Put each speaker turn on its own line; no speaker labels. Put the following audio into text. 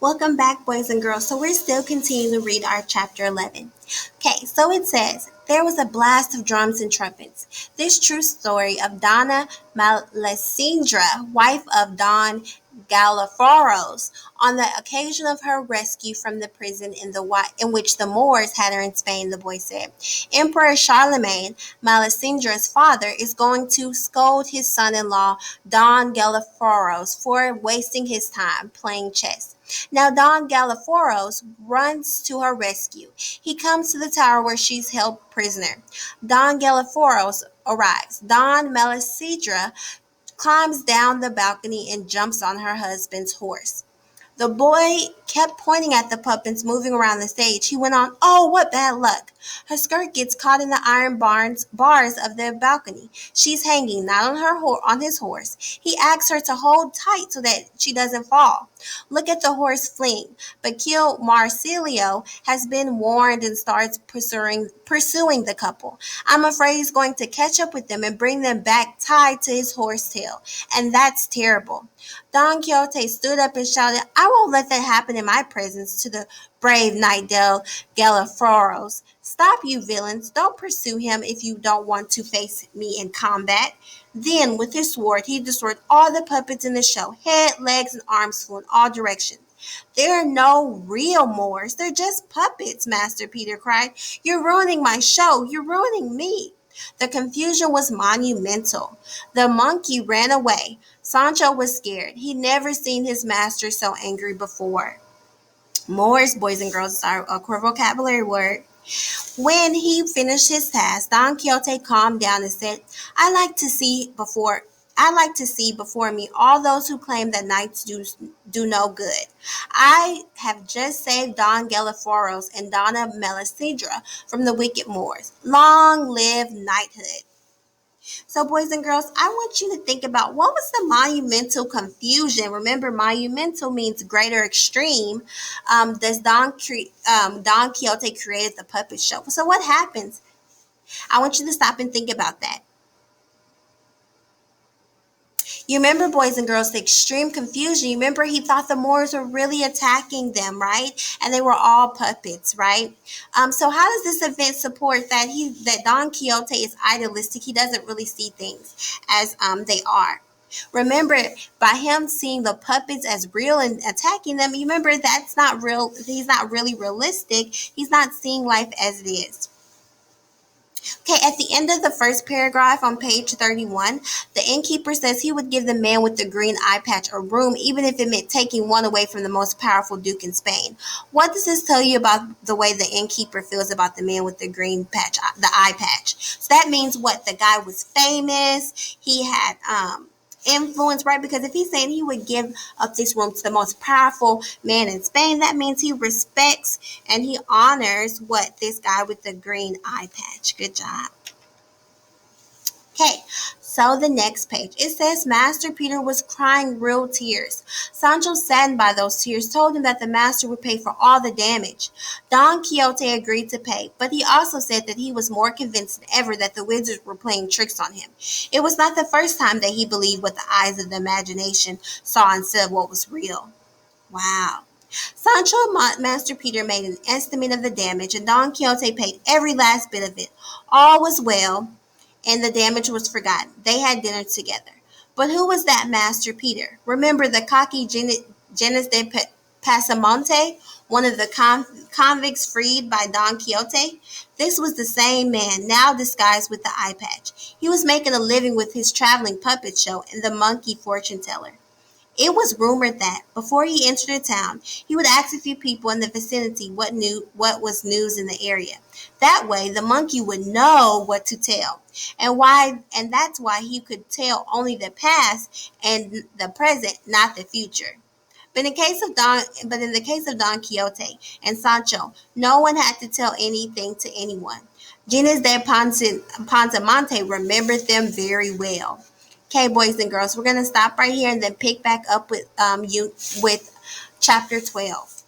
Welcome back, boys and girls. So we're still continuing to read our chapter 11. Okay, so it says, there was a blast of drums and trumpets. This true story of Donna Malesindra, wife of Don Galaforos, on the occasion of her rescue from the prison in which the Moors had her in Spain, the boy said. Emperor Charlemagne, Malesindra's father, is going to scold his son-in-law, Don Galaforos, for wasting his time playing chess. Now Don Galaforos runs to her rescue. He comes to the tower where she's held prisoner. Don Galaforos arrives. Don Melisidra climbs down the balcony and jumps on her husband's horse. The boy kept pointing at the puppets moving around the stage. He went on, "Oh, what bad luck." Her skirt gets caught in the iron bars of the balcony. She's hanging, not on on his horse. He asks her to hold tight so that she doesn't fall. Look at the horse fleeing. But Kill Marsilio has been warned and starts pursuing the couple. I'm afraid he's going to catch up with them and bring them back tied to his horse tail. And that's terrible. Don Quixote stood up and shouted, "I won't let that happen in my presence," to the brave knight Del Galaforos. "Stop, you villains. Don't pursue him if you don't want to face me in combat." Then, with his sword, he destroyed all the puppets in the show, head, legs, and arms flew in all directions. "There are no real Moors. They're just puppets," Master Peter cried. "You're ruining my show. You're ruining me." The confusion was monumental. The monkey ran away. Sancho was scared. He'd never seen his master so angry before. Moors, boys and girls, is our core vocabulary word. When he finished his task, Don Quixote calmed down and said, I like to see before me all those who claim that knights do no good. I have just saved Don Galaforos and Donna Melisendra from the wicked Moors. Long live knighthood." So, boys and girls, I want you to think about what was the monumental confusion. Remember, monumental means great or extreme. Don Quixote created the puppet show. So, what happens? I want you to stop and think about that. You remember, boys and girls, the extreme confusion. You remember he thought the Moors were really attacking them, right? And they were all puppets, right? So how does this event support that Don Quixote is idealistic? He doesn't really see things as they are. Remember, by him seeing the puppets as real and attacking them, you remember that's not real. He's not really realistic. He's not seeing life as it is. Okay, at the end of the first paragraph on page 31, the innkeeper says he would give the man with the green eye patch a room, even if it meant taking one away from the most powerful duke in Spain. What does this tell you about the way the innkeeper feels about the man with the green patch, the eye patch? So that means what? The guy was famous. He had influence, right? Because if he's saying he would give up this room to the most powerful man in Spain, that means he respects and he honors what? This guy with the green eye patch. Good job. Okay, so the next page. It says Master Peter was crying real tears. Sancho, saddened by those tears, told him that the master would pay for all the damage. Don Quixote agreed to pay, but he also said that he was more convinced than ever that the wizards were playing tricks on him. It was not the first time that he believed what the eyes of the imagination saw instead of what was real. Wow. Sancho and Master Peter made an estimate of the damage, and Don Quixote paid every last bit of it. All was well, and the damage was forgotten. They had dinner together. But who was that Master Peter? Remember the cocky Genis de Pasamonte, one of the convicts freed by Don Quixote? This was the same man, now disguised with the eye patch. He was making a living with his traveling puppet show and the monkey fortune teller. It was rumored that, before he entered the town, he would ask a few people in the vicinity what was news in the area. That way, the monkey would know what to tell, and that's why he could tell only the past and the present, not the future. But in the case of Don Quixote and Sancho, no one had to tell anything to anyone. Gines de Pontemonte remembered them very well. Okay, boys and girls, we're gonna stop right here and then pick back up with chapter 12.